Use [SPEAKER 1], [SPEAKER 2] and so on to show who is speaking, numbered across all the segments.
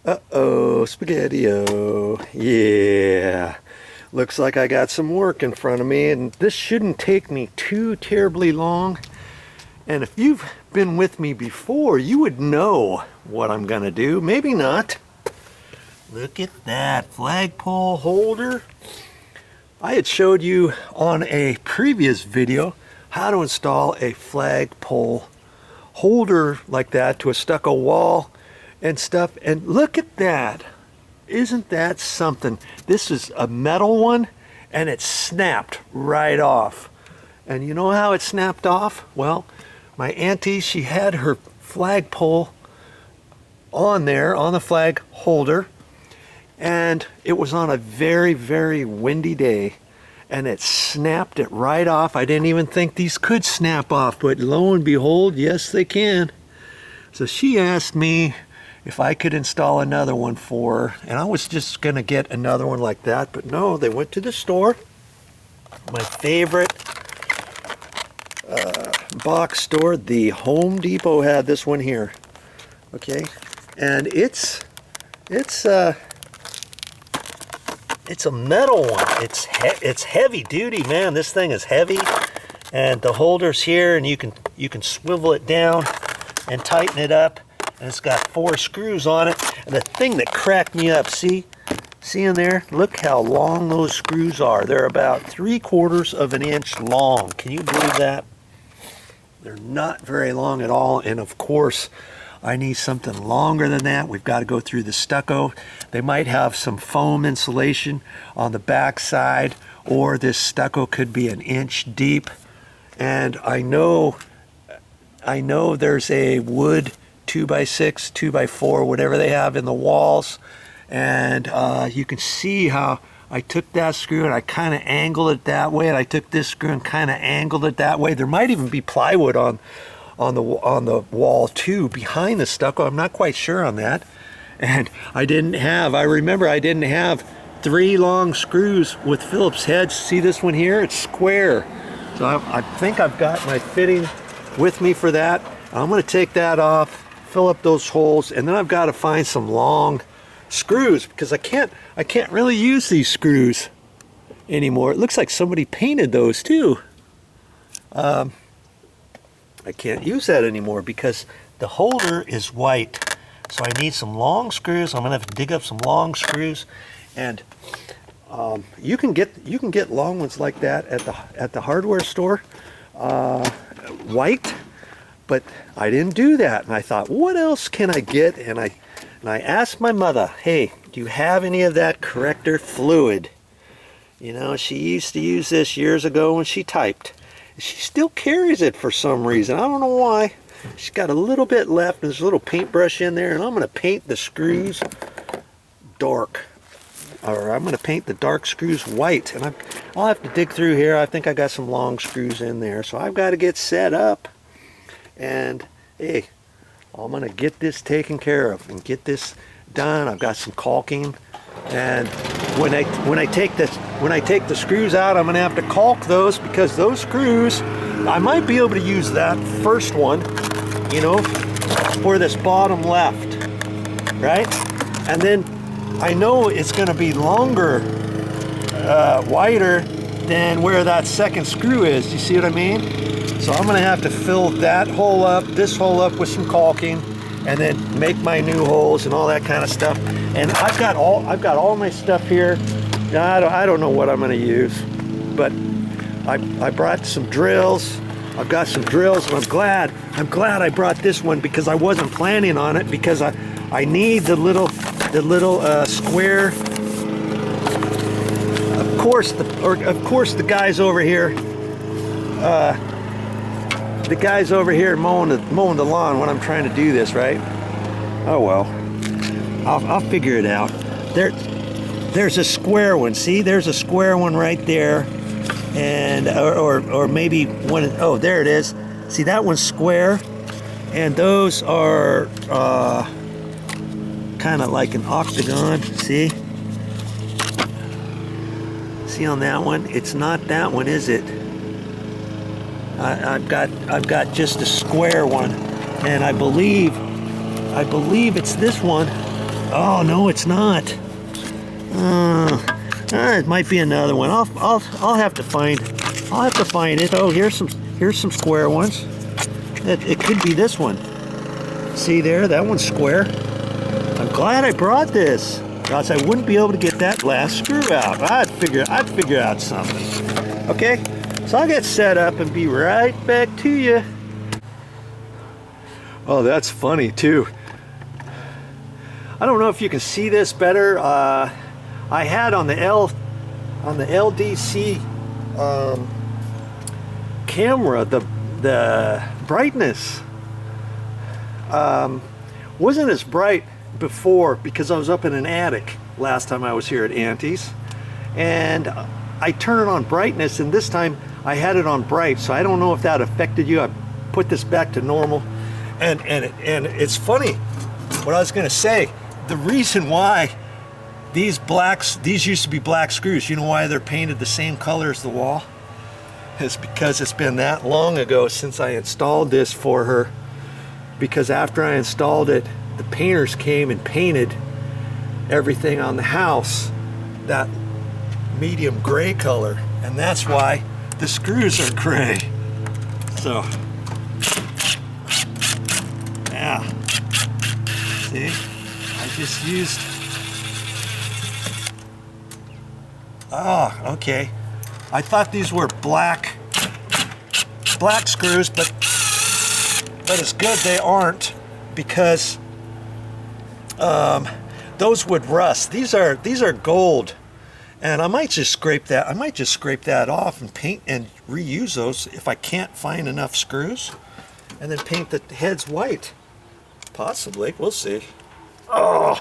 [SPEAKER 1] Uh-oh, spaghetti-o. Yeah. Looks like I got some work in front of me, and this shouldn't take me too terribly long. And if you've been with me before, you would know what I'm gonna do. Maybe not. Look at that flagpole holder. I had showed you on a previous video how to install a flagpole holder like that to a stucco wall and stuff. And look at that. Isn't that something? This is a metal one, and it snapped right off. And you know how it snapped off? Well, my auntie, she had her flagpole on there, on the flag holder, and it was on a very, very windy day, and it snapped it right off. I didn't even think these could snap off, but lo and behold, yes, they can. So she asked me if I could install another one for her, and I was just gonna get another one like that, but no, they went to the store. My favorite box store, the Home Depot, had this one here. Okay, and it's a metal one. It's heavy duty, man. This thing is heavy, and the holder's here, and you can swivel it down and tighten it up. And it's got 4 screws on it. And the thing that cracked me up, see in there? Look how long those screws are. They're about 3/4 of an inch long. Can you believe that? They're not very long at all. And of course, I need something longer than that. We've got to go through the stucco. They might have some foam insulation on the back side, or this stucco could be an inch deep. And I know there's a wood 2x6, 2x4, whatever they have in the walls, and you can see how I took that screw and I kind of angled it that way, and I took this screw and kind of angled it that way. There might even be plywood on the wall too behind the stucco. I'm not quite sure on that. And I remember I didn't have 3 long screws with Phillips heads. See this one here? It's square. So I think I've got my fitting with me for that. I'm going to take that off, fill up those holes, and then I've got to find some long screws, because I can't really use these screws anymore. It looks like somebody painted those too. I can't use that anymore because the holder is white. So I need some long screws. I'm gonna have to dig up some long screws, and you can get long ones like that at the hardware store, white. But I didn't do that, and I thought, what else can I get? And I asked my mother, hey, do you have any of that corrector fluid? You know, she used to use this years ago when she typed. She still carries it for some reason. I don't know why. She's got a little bit left, and there's a little paintbrush in there, and I'm going to paint the screws dark. Or I'm going to paint the dark screws white, and I'll have to dig through here. I think I got some long screws in there, so I've got to get set up. And hey, I'm gonna get this taken care of and get this done. I've got some caulking, and when I take the screws out, I'm gonna have to caulk those, because those screws, I might be able to use that first one, you know, for this bottom left, right? And then I know it's gonna be longer, wider than where that second screw is. You see what I mean? So I'm gonna have to fill that hole up, this hole up with some caulking, and then make my new holes and all that kind of stuff. And I've got all my stuff here. I don't know what I'm gonna use, but I brought some drills. I've got some drills, and I'm glad I brought this one, because I wasn't planning on it, because I need the little square. Of course the guys over here. The guy's over here mowing the lawn when I'm trying to do this, right? Oh well, I'll figure it out. There's a square one. See, there's a square one right there, and or maybe one. Oh, there it is. See, that one's square, and those are kind of like an octagon. See on that one? It's not that one, is it? I've got just a square one, and I believe it's this one. Oh no, it's not. It might be another one. I'll have to find. I'll have to find it. Oh, here's some square ones. It could be this one. See there, that one's square. I'm glad I brought this, or else I wouldn't be able to get that last screw out. I'd figure out something. Okay, so I'll get set up and be right back to you. Oh, that's funny too. I don't know if you can see this better. I had on the LDC camera the brightness wasn't as bright before because I was up in an attic last time I was here at Auntie's, and I turned it on brightness, and this time I had it on bright, so I don't know if that affected you. I put this back to normal, and it's funny what I was gonna say. The reason why these used to be black screws, you know why they're painted the same color as the wall? It's because it's been that long ago since I installed this for her, because after I installed it, the painters came and painted everything on the house that medium gray color, and that's why the screws are gray. So yeah, see, I just used, oh, okay, I thought these were black screws, but it's good they aren't, because those would rust. These are gold, and I might just scrape that off and paint and reuse those if I can't find enough screws, and then paint the heads white. Possibly, we'll see. Oh,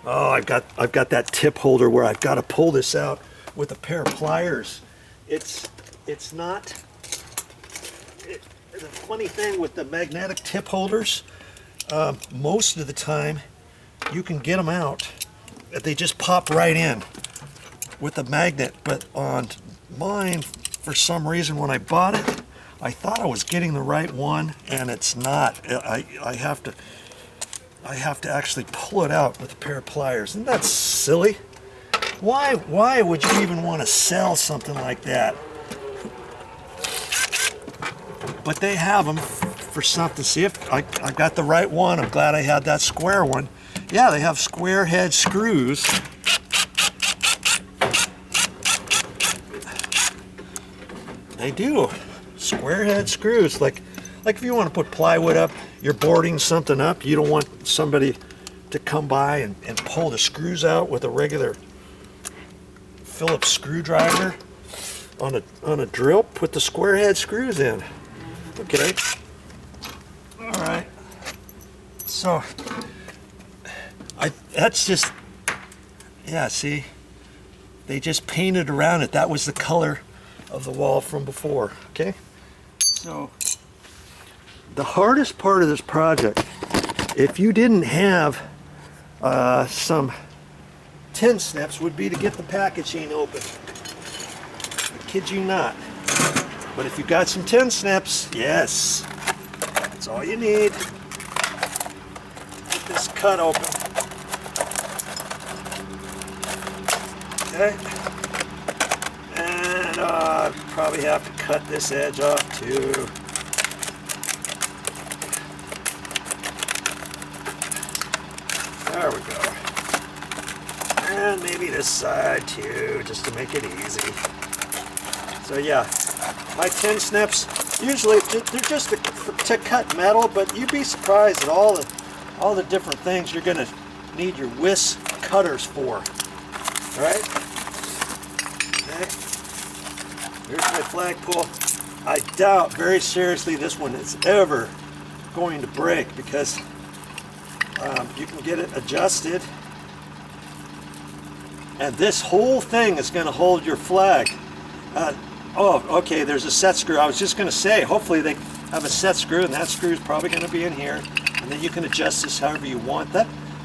[SPEAKER 1] I've got that tip holder where I've got to pull this out with a pair of pliers. It's not. The funny thing with the magnetic tip holders, most of the time you can get them out. They just pop right in with a magnet. But on mine, for some reason, when I bought it, I thought I was getting the right one, and it's not. I have to actually pull it out with a pair of pliers. Isn't that silly? Why would you even want to sell something like that? But they have them for something. See if I got the right one. I'm glad I had that square one. Yeah, they have square head screws. They do. Square head screws. Like if you want to put plywood up, you're boarding something up, you don't want somebody to come by and pull the screws out with a regular Phillips screwdriver on a drill. Put the square head screws in. Okay. All right. So that's just, yeah, see, they just painted around it. That was the color of the wall from before. Okay. So the hardest part of this project, if you didn't have some tin snips, would be to get the packaging open. I kid you not. But if you got some tin snips, yes, that's all you need. Get this cut open. Okay. And probably have to cut this edge off too. There we go. And maybe this side too, just to make it easy. So yeah. My tin snips, usually they're just to cut metal, but you'd be surprised at all the different things you're going to need your whisk cutters for. All right? Okay. Here's my flagpole. I doubt very seriously this one is ever going to break, because you can get it adjusted, and this whole thing is going to hold your flag. Oh, okay, there's a set screw. I was just going to say, hopefully they have a set screw, and that screw is probably going to be in here, and then you can adjust this however you want.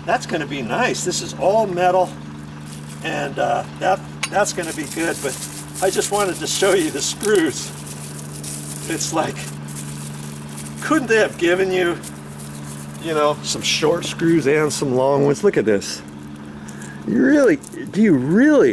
[SPEAKER 1] That's going to be nice. This is all metal, and that's going to be good, but I just wanted to show you the screws. It's like, couldn't they have given you
[SPEAKER 2] you know, some short screws and some long ones. Look at this. Do you really